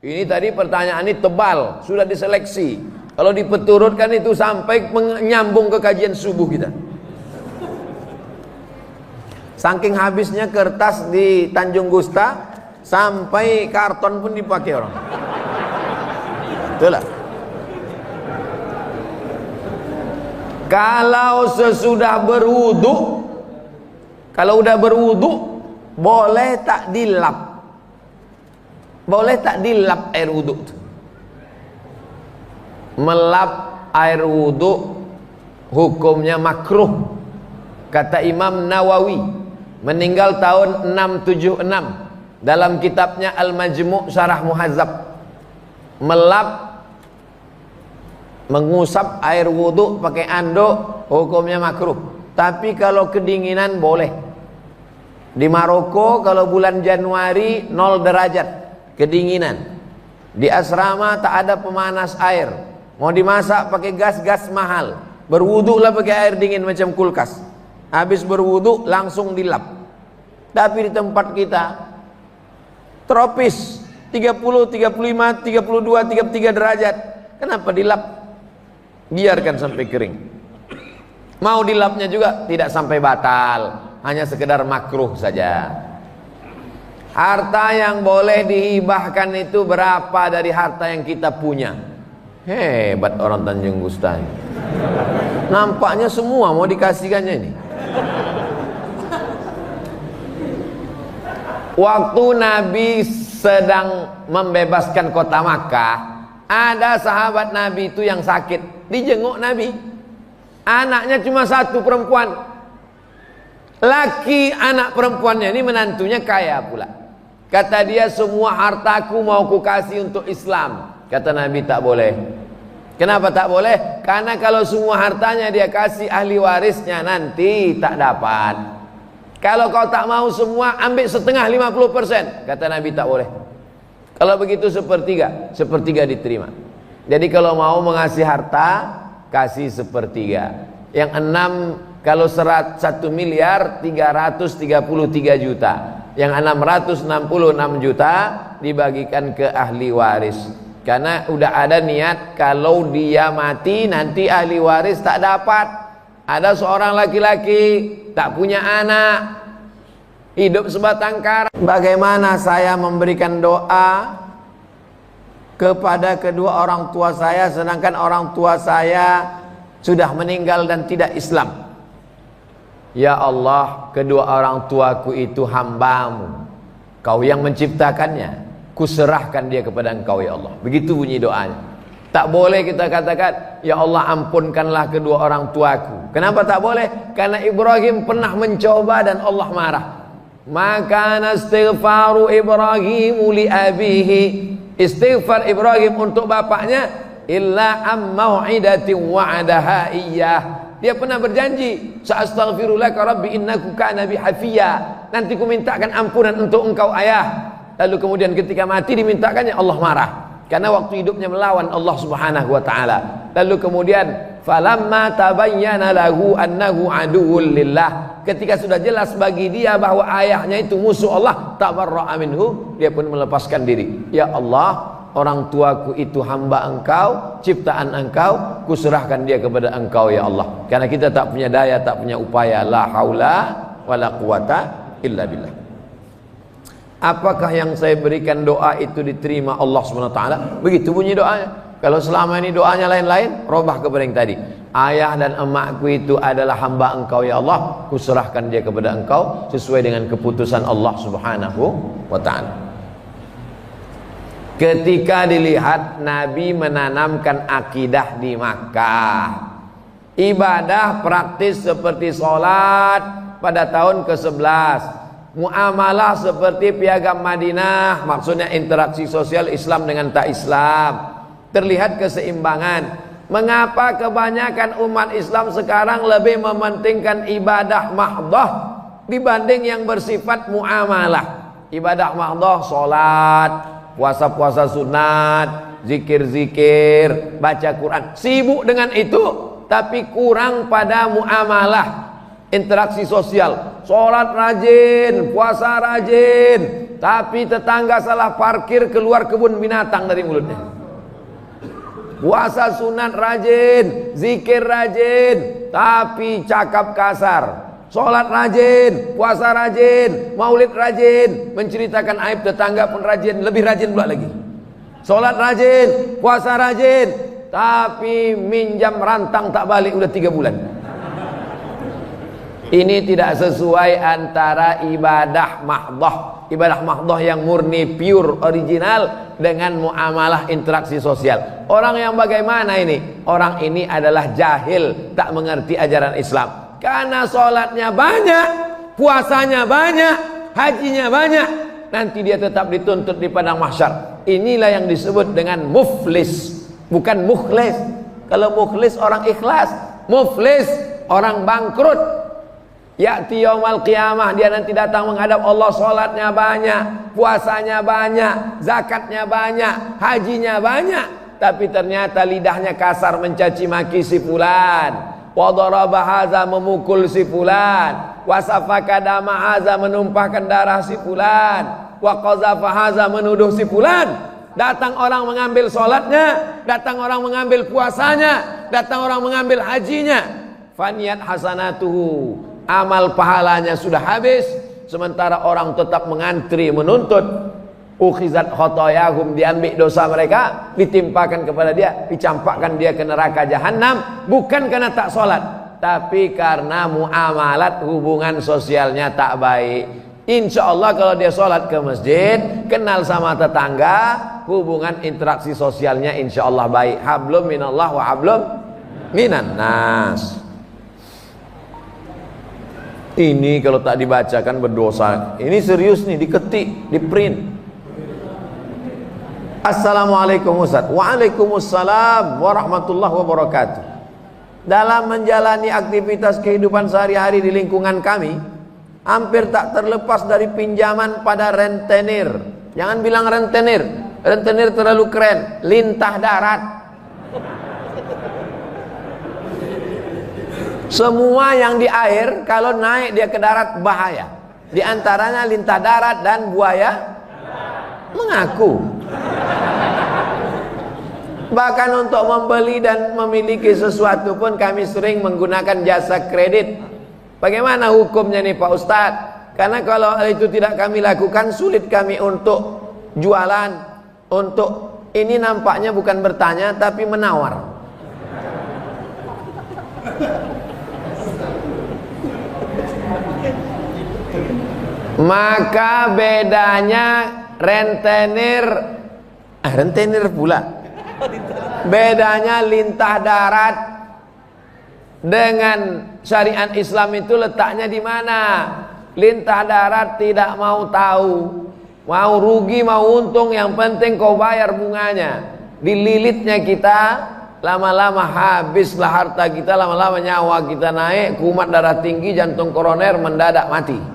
Ini tadi pertanyaan ini tebal, sudah diseleksi. Kalau dipeturutkan itu sampai menyambung ke kajian subuh kita. Saking habisnya kertas di Tanjung Gusta, sampai karton pun dipakai orang. Itulah. Kalau sesudah berwudu, kalau udah berwudu, boleh tak dilap? Boleh tak dilap air wudu? Melap air wudu hukumnya makruh. Kata Imam Nawawi, meninggal tahun 676, dalam kitabnya Al-Majmu' Syarah Muhazzab. Melap, mengusap air wudu pakai anduk hukumnya makruh. Tapi kalau kedinginan boleh. Di Maroko kalau bulan Januari 0 derajat kedinginan. Di asrama tak ada pemanas air. Mau dimasak pakai gas mahal. Berwuduklah pakai air dingin macam kulkas. Habis berwuduk langsung dilap. Tapi di tempat kita tropis 30, 35, 32, 33 derajat. Kenapa dilap? Biarkan sampai kering. Mau dilapnya juga tidak sampai batal, hanya sekedar makruh saja. Harta yang boleh dihibahkan itu berapa dari harta yang kita punya? Hebat orang Tanjung Gusta. Nampaknya semua mau dikasihkannya ini. Waktu Nabi sedang membebaskan kota Makkah, ada sahabat Nabi itu yang sakit, dijenguk Nabi. Anaknya cuma satu, perempuan. Laki anak perempuannya ini menantunya kaya pula. Kata dia, semua hartaku mau ku kasih untuk Islam. Kata Nabi, tak boleh. Kenapa tak boleh? Karena kalau semua hartanya dia kasih ahli warisnya, nanti tak dapat. Kalau kau tak mau semua, ambil setengah 50%. Kata Nabi, tak boleh. Kalau begitu sepertiga diterima. Jadi kalau mau mengasih harta, kasih sepertiga. Yang 6, kalau 1 miliar 333 juta. Yang 666 juta dibagikan ke ahli waris. Karena udah ada niat kalau dia mati nanti ahli waris tak dapat. Ada seorang laki-laki tak punya anak, hidup sebatang kara. Bagaimana saya memberikan doa kepada kedua orang tua saya, sedangkan orang tua saya sudah meninggal dan tidak Islam? Ya Allah, kedua orang tuaku itu hamba-Mu, Kau yang menciptakannya, kuserahkan dia kepada Engkau ya Allah. Begitu bunyi doanya. Tak boleh kita katakan, ya Allah ampunkanlah kedua orang tuaku. Kenapa tak boleh? Karena Ibrahim pernah mencoba dan Allah marah. Maka istighfaru Ibrahim li abihi, istighfar Ibrahim untuk bapaknya, illa am mau'idatin wa'adaha iyyah. Dia pernah berjanji, sa'astaghfirulaka rabbi innaku kana bi hafiya. Nanti ku mintakan ampunan untuk engkau ayah. Lalu kemudian ketika mati dimintakannya, Allah marah. Karena waktu hidupnya melawan Allah Subhanahu wa taala. Lalu kemudian falamma tabayyana lahu annahu aduwwul lillah. Ketika sudah jelas bagi dia bahwa ayahnya itu musuh Allah, tabarra'a minhu, dia pun melepaskan diri. Ya Allah, orang tuaku itu hamba Engkau, ciptaan Engkau, kuserahkan dia kepada Engkau ya Allah. Karena kita tak punya daya, tak punya upaya. La haula wala quwata illa billah. Apakah yang saya berikan doa itu diterima Allah SWT? Begitu bunyi doanya. Kalau selama ini doanya lain-lain, robah kepada yang tadi. Ayah dan emakku itu adalah hamba Engkau ya Allah, kuserahkan dia kepada Engkau sesuai dengan keputusan Allah Subhanahu wa ta'ala. Ketika dilihat Nabi menanamkan akidah di Makkah, ibadah praktis seperti sholat pada tahun ke-11, muamalah seperti piagam Madinah, maksudnya interaksi sosial Islam dengan tak Islam, terlihat keseimbangan. Mengapa kebanyakan umat Islam sekarang lebih mementingkan ibadah mahdhah dibanding yang bersifat muamalah? Ibadah mahdhah, sholat, puasa-puasa sunat, zikir-zikir, baca Quran, sibuk dengan itu, tapi kurang pada muamalah, interaksi sosial. Sholat rajin, puasa rajin, tapi tetangga salah parkir, keluar kebun binatang dari mulutnya. Puasa sunat rajin, zikir rajin, tapi cakap kasar. Sholat rajin, puasa rajin, maulid rajin, menceritakan aib tetangga pun rajin, lebih rajin pula lagi. Sholat rajin, puasa rajin, tapi minjam rantang tak balik udah 3 bulan. Ini tidak sesuai antara ibadah mahdoh yang murni, pure, original dengan muamalah interaksi sosial. Orang yang bagaimana ini? Orang ini adalah jahil, tak mengerti ajaran Islam. Karena sholatnya banyak, puasanya banyak, hajinya banyak, nanti dia tetap dituntut di padang mahsyar. Inilah yang disebut dengan muflis, bukan mukhlis. Kalau mukhlis orang ikhlas, muflis orang bangkrut. Ya'ti yaumal qiyamah, dia nanti datang menghadap Allah, sholatnya banyak, puasanya banyak, zakatnya banyak, hajinya banyak, tapi ternyata lidahnya kasar mencaci maki si fulan, wa daraba hadza, memukul si fulan, wa safaka dama hadza, menumpahkan darah si fulan, wa qazafa hadza, menuduh si fulan. Datang orang mengambil sholatnya, datang orang mengambil puasanya, datang orang mengambil hajinya. Faniyat hasanatuhu, amal pahalanya sudah habis, sementara orang tetap mengantri menuntut. Ukhizat khotoyahum, diambil dosa mereka, ditimpakan kepada dia, dicampakkan dia ke neraka jahanam, bukan karena tak sholat, tapi karena muamalat, hubungan sosialnya tak baik. Insya Allah kalau dia sholat ke masjid, kenal sama tetangga, hubungan interaksi sosialnya insya Allah baik. Hablum minallah wa hablum minan nas. Ini kalau tak dibacakan berdosa. Ini serius nih, diketik, di print. Assalamualaikum Ustaz. Waalaikumsalam warahmatullahi wabarakatuh. Dalam menjalani aktivitas kehidupan sehari-hari di lingkungan kami, hampir tak terlepas dari pinjaman pada rentenir. Jangan bilang rentenir, rentenir terlalu keren, lintah darat. Semua yang di air kalau naik dia ke darat bahaya. Di antaranya lintah darat dan buaya mengaku. Bahkan untuk membeli dan memiliki sesuatu pun kami sering menggunakan jasa kredit. Bagaimana hukumnya nih Pak Ustadz? Karena kalau itu tidak kami lakukan, sulit kami untuk jualan. Untuk ini nampaknya bukan bertanya tapi menawar. Maka bedanya rentenir, rentenir pula. Bedanya lintah darat dengan syariat Islam itu letaknya di mana? Lintah darat tidak mau tahu, mau rugi mau untung, yang penting kau bayar bunganya. Dililitnya kita, lama-lama habislah harta kita, lama-lama nyawa kita naik, kumat darah tinggi, jantung koroner mendadak mati.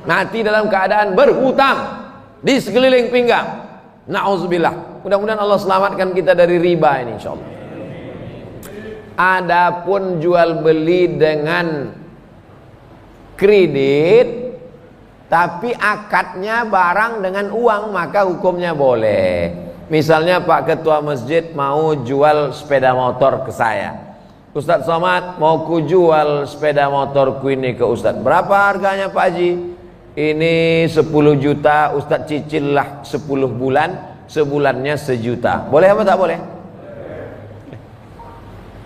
Mati dalam keadaan berhutang di sekeliling pinggang. Na'udzubillah. Mudah-mudahan Allah selamatkan kita dari riba ini insyaallah. Adapun jual beli dengan kredit tapi akadnya barang dengan uang, maka hukumnya boleh. Misalnya Pak Ketua Masjid mau jual sepeda motor ke saya. Ustadz Somad, mau ku jual sepeda motorku ini ke Ustadz. Berapa harganya Pak Haji? Ini 10 juta, Ustadz cicil lah 10 bulan, sebulannya 1 juta. Boleh apa tak boleh?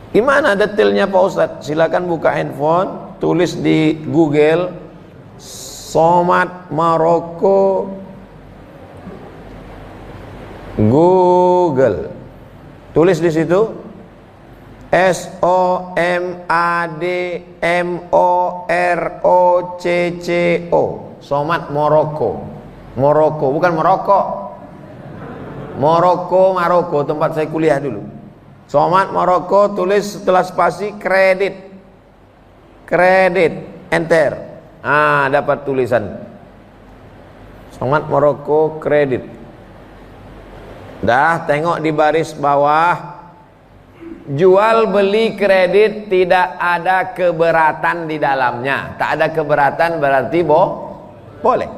Gimana detailnya Pak Ustadz? Silakan buka handphone, tulis di Google Somad Maroko, Google, tulis di situ SOMADMOROCCO, Somad Maroko. Maroko, bukan Maroko. Maroko, tempat saya kuliah dulu. Somad Maroko, tulis setelah spasi kredit. Kredit, enter. Dapat tulisan. Somad Maroko kredit. Dah, tengok di baris bawah. Jual beli kredit tidak ada keberatan di dalamnya. Tak ada keberatan berarti boleh.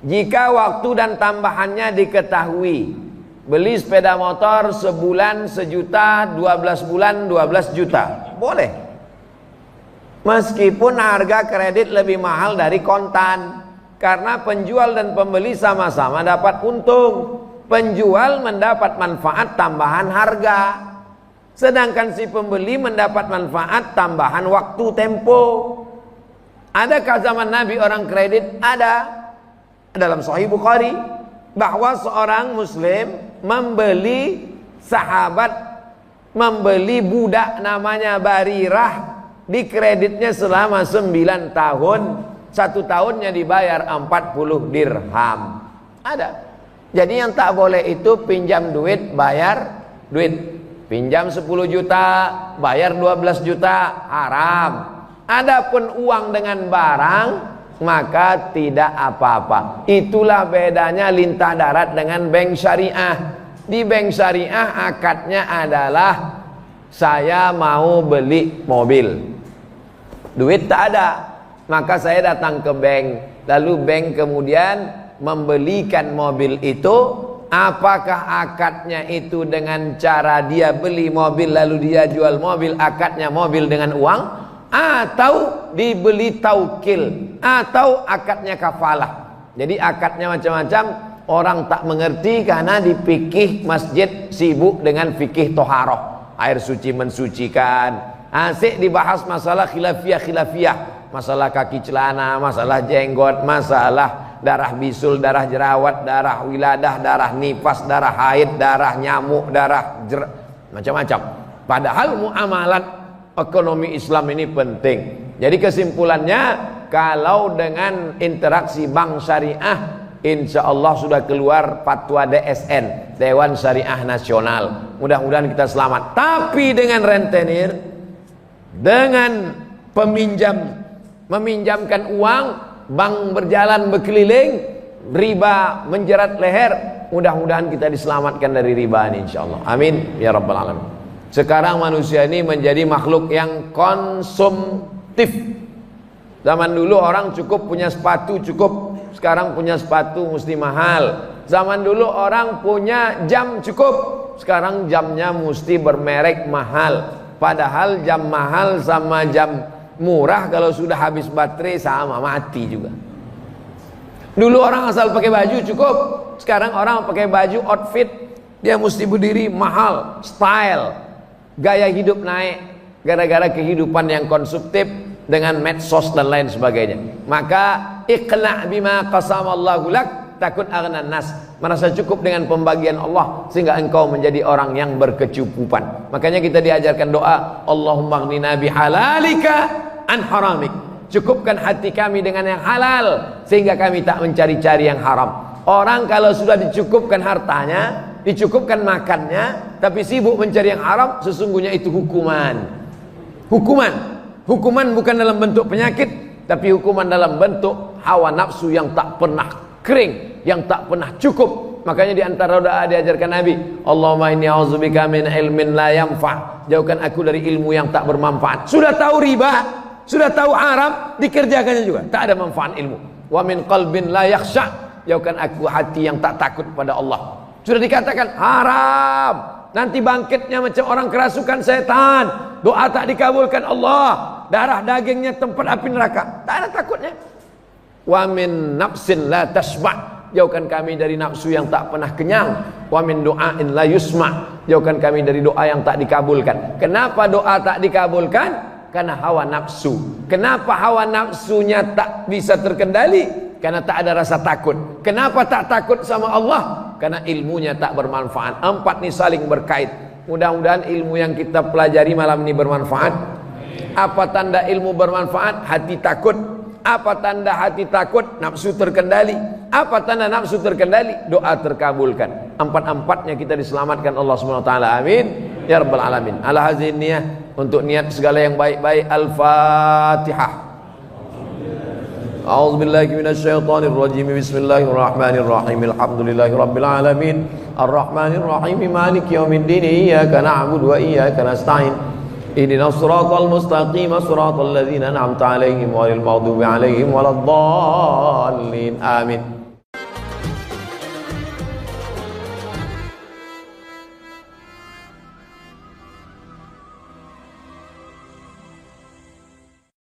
jika waktu dan tambahannya diketahui. Beli sepeda motor sebulan 1 juta, 12 bulan 12 juta, boleh. Meskipun harga kredit lebih mahal dari kontan, karena penjual dan pembeli sama-sama dapat untung. Penjual mendapat manfaat tambahan harga, sedangkan si pembeli mendapat manfaat tambahan waktu tempo. Adakah zaman Nabi orang kredit? Ada. Dalam Sahih Bukhari, bahwa seorang muslim membeli budak namanya Barirah, di kreditnya selama 9 tahun, 1 tahunnya dibayar 40 dirham. Ada. Jadi yang tak boleh itu pinjam duit, bayar duit. Pinjam 10 juta, bayar 12 juta, haram. Adapun uang dengan barang, maka tidak apa-apa. Itulah bedanya lintah darat dengan bank syariah. Di bank syariah akadnya adalah saya mau beli mobil, duit tak ada, maka saya datang ke bank, lalu bank kemudian membelikan mobil itu. Apakah akadnya itu dengan cara dia beli mobil lalu dia jual mobil, akadnya mobil dengan uang, atau dibeli taukil, atau akadnya kafalah. Jadi akadnya macam-macam, orang tak mengerti karena di fikih masjid sibuk dengan fikih toharoh, air suci mensucikan. Asik dibahas masalah khilafiyah, masalah kaki celana, masalah jenggot, masalah darah bisul, darah jerawat, darah wiladah, darah nifas, darah haid, darah nyamuk, darah macam-macam. Padahal muamalat ekonomi Islam ini penting. Jadi kesimpulannya, kalau dengan interaksi bank syariah, insya Allah sudah keluar fatwa DSN, Dewan Syariah Nasional. Mudah-mudahan kita selamat. Tapi dengan rentenir, dengan meminjamkan uang, bank berjalan berkeliling, riba menjerat leher, mudah-mudahan kita diselamatkan dari riba ini insya Allah. Amin ya rabbal alamin. Sekarang manusia ini menjadi makhluk yang konsumtif. Zaman dulu orang cukup punya sepatu cukup, sekarang punya sepatu mesti mahal. Zaman dulu orang punya jam cukup, sekarang jamnya mesti bermerek mahal. Padahal jam mahal sama jam murah kalau sudah habis baterai sama, mati juga. Dulu orang asal pakai baju cukup, sekarang orang pakai baju outfit, dia mesti berdiri mahal, style. Gaya hidup naik gara-gara kehidupan yang konsumtif dengan medsos dan lain sebagainya. Maka iqna' bima qasamallahu lak takun aghnan nas. Merasa cukup dengan pembagian Allah sehingga engkau menjadi orang yang berkecukupan. Makanya kita diajarkan doa, Allahumma aghnina bihalalika an haramik. Cukupkan hati kami dengan yang halal sehingga kami tak mencari-cari yang haram. Orang kalau sudah dicukupkan hartanya, dicukupkan makannya, tapi sibuk mencari yang haram, sesungguhnya itu hukuman. Hukuman bukan dalam bentuk penyakit, tapi hukuman dalam bentuk hawa nafsu yang tak pernah kering, yang tak pernah cukup. Makanya di antara doa diajarkan Nabi, Allahumma inni a'udzubika min ilmin la yanfa'. Jauhkan aku dari ilmu yang tak bermanfaat. Sudah tahu riba, sudah tahu haram, dikerjakannya juga tak ada manfaat ilmu. Wa min qalbin la yakhsha'. Jauhkan aku hati yang tak takut pada Allah. Sudah dikatakan haram, nanti bangkitnya macam orang kerasukan setan, doa tak dikabulkan Allah, darah dagingnya tempat api neraka, tak ada takutnya. Wa min nafsin la tashba'. Jauhkan kami dari nafsu yang tak pernah kenyang. Wa min du'ain la yusma'. Jauhkan kami dari doa yang tak dikabulkan. Kenapa doa tak dikabulkan? Karena hawa nafsu. Kenapa hawa nafsunya tak bisa terkendali? Karena tak ada rasa takut. Kenapa tak takut sama Allah? Karena ilmunya tak bermanfaat. 4 ini saling berkait. Mudah-mudahan ilmu yang kita pelajari malam ini bermanfaat. Apa tanda ilmu bermanfaat? Hati takut. Apa tanda hati takut? Nafsu terkendali. Apa tanda nafsu terkendali? Doa terkabulkan. 4-4-nya kita diselamatkan Allah SWT. Amin ya rabbal alamin. Ala hazin niyah, untuk niat segala yang baik-baik. Al-Fatihah. A'udzubillahi minasyaitonir rajim. Bismillahirrahmanirrahim. Alhamdulillahi rabbil alamin. Arrahmanirrahim. Maliki yaumiddin. Iyyaka na'budu wa iyyaka nasta'in. Ihdinas siratal mustaqim. Siratal ladzina an'amta 'alaihim ghairil maghdubi 'alaihim waladdallin. Amin.